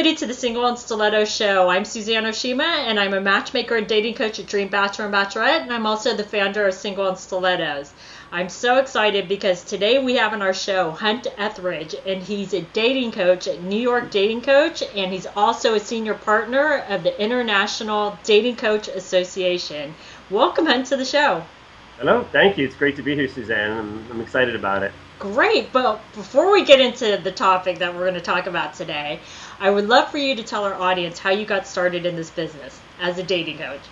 everybody to the Single and Stilettos Show. I'm Suzanne Oshima, and I'm a matchmaker and dating coach at Dream Bachelor and Bachelorette, and I'm also the founder of Single and Stilettos. I'm so excited because today we have on our show Hunt Ethridge, and he's a dating coach at New York Dating Coach, and he's also a senior partner of the International Dating Coach Association. Welcome, Hunt, to the show. Hello, thank you. It's great to be here, Suzanne. I'm excited about it. Great, but before we get into the topic that we're going to talk about today, I would love for you to tell our audience how you got started in this business as a dating coach.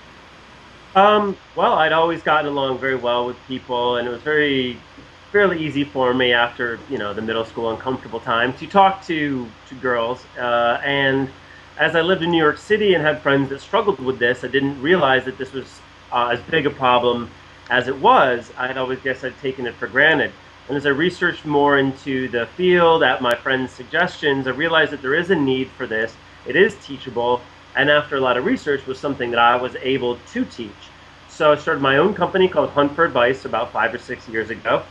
Well, I'd always gotten along very well with people, and it was fairly easy for me after, the middle school uncomfortable time to talk to girls. And as I lived in New York City and had friends that struggled with this, I didn't realize that this was as big a problem as it was. I'd always guessed I'd taken it for granted. And as I researched more into the field at my friends' suggestions, I realized that there is a need for this. It is teachable, and after a lot of research was something that I was able to teach. So I started my own company called Hunt for Advice about 5 or 6 years ago.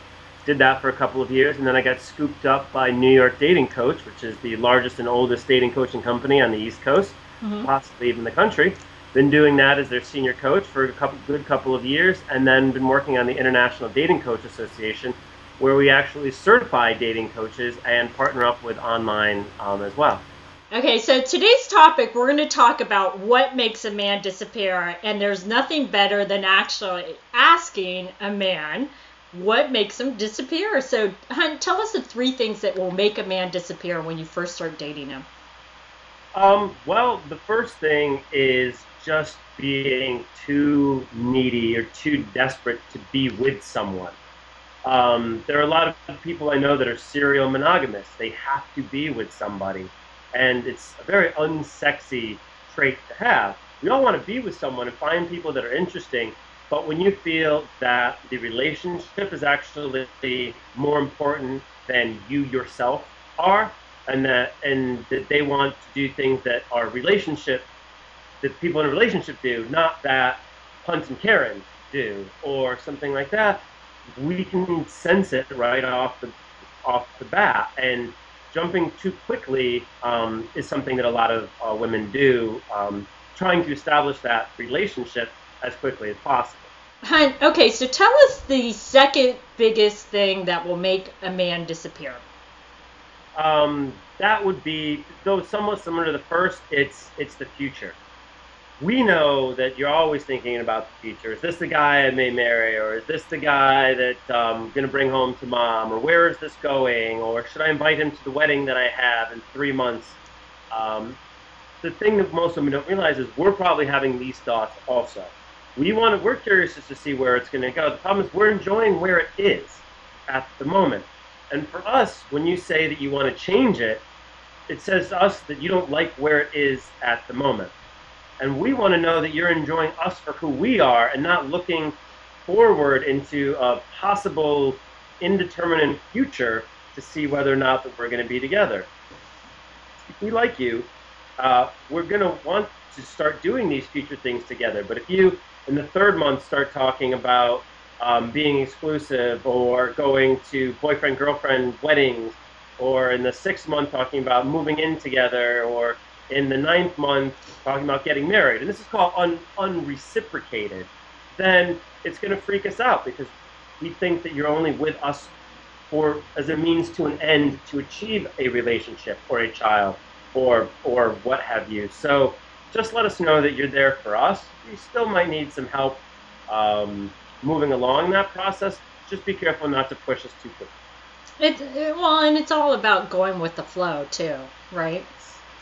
Did that for a couple of years, and then I got scooped up by New York Dating Coach, which is the largest and oldest dating coaching company on the East Coast, possibly even the country. Been doing that as their senior coach for a good couple of years, and then been working on the International Dating Coach Association, where we actually certify dating coaches and partner up with online as well. Okay, so today's topic, we're going to talk about what makes a man disappear, and there's nothing better than actually asking a man what makes him disappear. So, Hunt, tell us the 3 things that will make a man disappear when you first start dating him. Well, the first thing is just being too needy or too desperate to be with someone. There are a lot of people I know that are serial monogamous. They have to be with somebody, and it's a very unsexy trait to have. We all want to be with someone and find people that are interesting, but when you feel that the relationship is actually more important than you yourself are, and that they want to do things that people in a relationship do, not that Hunt and Karen do, or something like that, we can sense it right off the bat, and jumping too quickly is something that a lot of women do, trying to establish that relationship as quickly as possible. Hunt, okay, so tell us the second biggest thing that will make a man disappear. That would be, though somewhat similar to the first, it's the future. We know that you're always thinking about the future. Is this the guy I may marry? Or is this the guy that I'm going to bring home to mom? Or where is this going? Or should I invite him to the wedding that I have in 3 months? The thing that most women don't realize is we're probably having these thoughts also. We're curious just to see where it's going to go. The problem is we're enjoying where it is at the moment. And for us, when you say that you want to change it, it says to us that you don't like where it is at the moment. And we want to know that you're enjoying us for who we are and not looking forward into a possible indeterminate future to see whether or not that we're going to be together. If we like you, we're going to want to start doing these future things together. But if you, in the 3rd month, start talking about being exclusive or going to boyfriend-girlfriend weddings, or in the 6th month talking about moving in together, or in the 9th month talking about getting married, and this is called unreciprocated, then it's going to freak us out because we think that you're only with us as a means to an end to achieve a relationship or a child or what have you. So just let us know that you're there for us. You still might need some help moving along that process. Just be careful not to push us too quickly. And it's all about going with the flow too, right?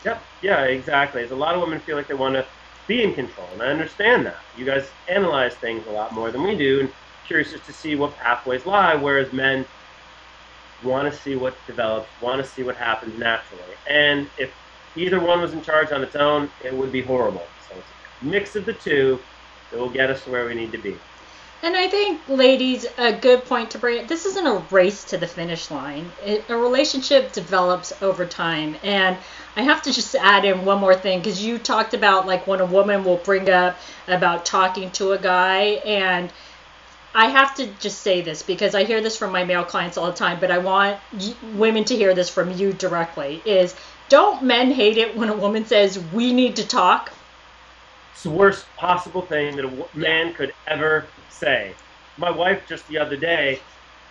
Yep. Yeah, exactly. As a lot of women feel like they want to be in control, and I understand that. You guys analyze things a lot more than we do, and curious just to see what pathways lie, whereas men want to see what develops, want to see what happens naturally. And if either one was in charge on its own, it would be horrible. So it's a mix of the two that will get us to where we need to be. And I think, ladies, a good point to bring it, this isn't a race to the finish line. A relationship develops over time. And I have to just add in one more thing, because you talked about like when a woman will bring up about talking to a guy, and I have to just say this because I hear this from my male clients all the time, but I want women to hear this from you directly, is Don't men hate it when a woman says, we need to talk? It's the worst possible thing that a man could ever say. My wife just the other day,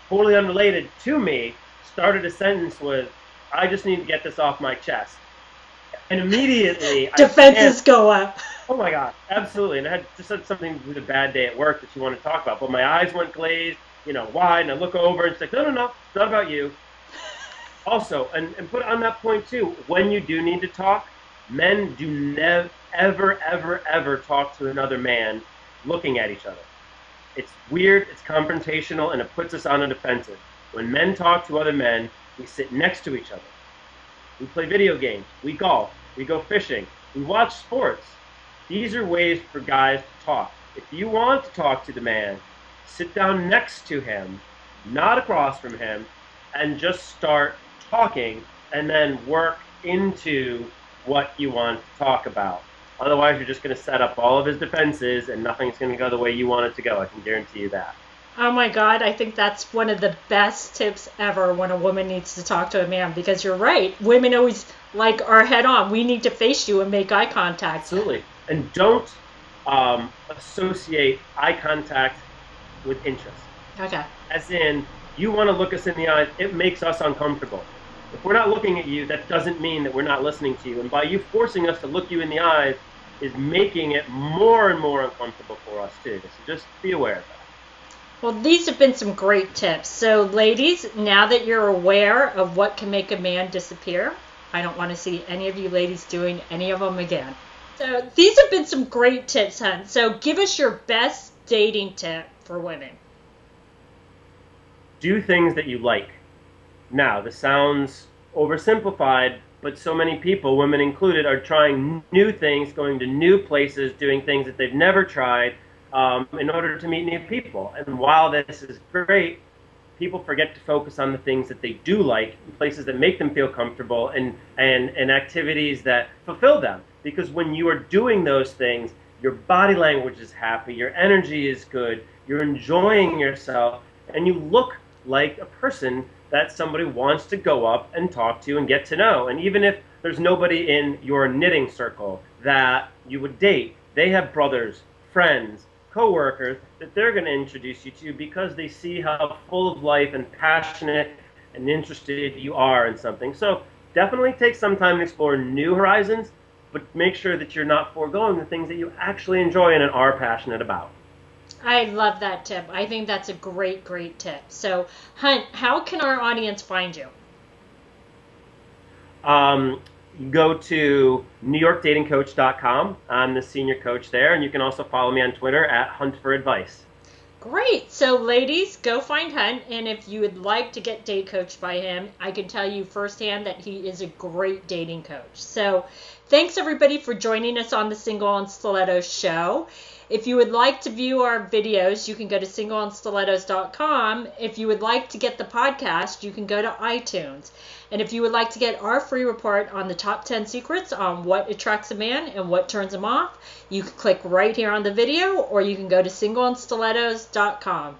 totally unrelated to me, started a sentence with, I just need to get this off my chest. And immediately, defenses go up. Oh my God, absolutely. And I had just had something with a bad day at work that she wanted to talk about. But my eyes went glazed, wide, and I look over and she's like, no, it's not about you. Also, and put on that point too, when you do need to talk, men do never, ever talk to another man looking at each other. It's weird, it's confrontational, and it puts us on a defensive. When men talk to other men, we sit next to each other. We play video games, we golf, we go fishing, we watch sports. These are ways for guys to talk. If you want to talk to the man, sit down next to him, not across from him, and just start talking, and then work into what you want to talk about. Otherwise, you're just going to set up all of his defenses, and nothing's going to go the way you want it to go. I can guarantee you that. Oh my God, I think that's one of the best tips ever when a woman needs to talk to a man, because you're right. Women always are head on. We need to face you and make eye contact. Absolutely. And don't associate eye contact with interest. Okay. As in, you want to look us in the eyes, it makes us uncomfortable. If we're not looking at you, that doesn't mean that we're not listening to you. And by you forcing us to look you in the eyes is making it more and more uncomfortable for us too. So just be aware of that. Well, these have been some great tips. So, ladies, now that you're aware of what can make a man disappear, I don't want to see any of you ladies doing any of them again. So, these have been some great tips, Hunt. So, give us your best dating tip for women. Do things that you like. Now, this sounds oversimplified, but so many people, women included, are trying new things, going to new places, doing things that they've never tried, in order to meet new people. And while this is great, people forget to focus on the things that they do like, places that make them feel comfortable, and activities that fulfill them. Because when you are doing those things, your body language is happy, your energy is good, you're enjoying yourself, and you look like a person that somebody wants to go up and talk to and get to know. And even if there's nobody in your knitting circle that you would date, they have brothers, friends, co-workers that they're going to introduce you to, because they see how full of life and passionate and interested you are in something. So definitely take some time to explore new horizons, but make sure that you're not foregoing the things that you actually enjoy and are passionate about. I love that tip. I think that's a great, great tip. So, Hunt, how can our audience find you? Go to NewYorkDatingCoach.com. I'm the senior coach there, and you can also follow me on Twitter at HuntForAdvice. Great. So, ladies, go find Hunt, and if you would like to get date coached by him, I can tell you firsthand that he is a great dating coach. So, thanks everybody for joining us on the Single on Stilettos show. If you would like to view our videos, you can go to singleonstilettos.com. If you would like to get the podcast, you can go to iTunes. And if you would like to get our free report on the top 10 secrets on what attracts a man and what turns him off, you can click right here on the video, or you can go to singleonstilettos.com.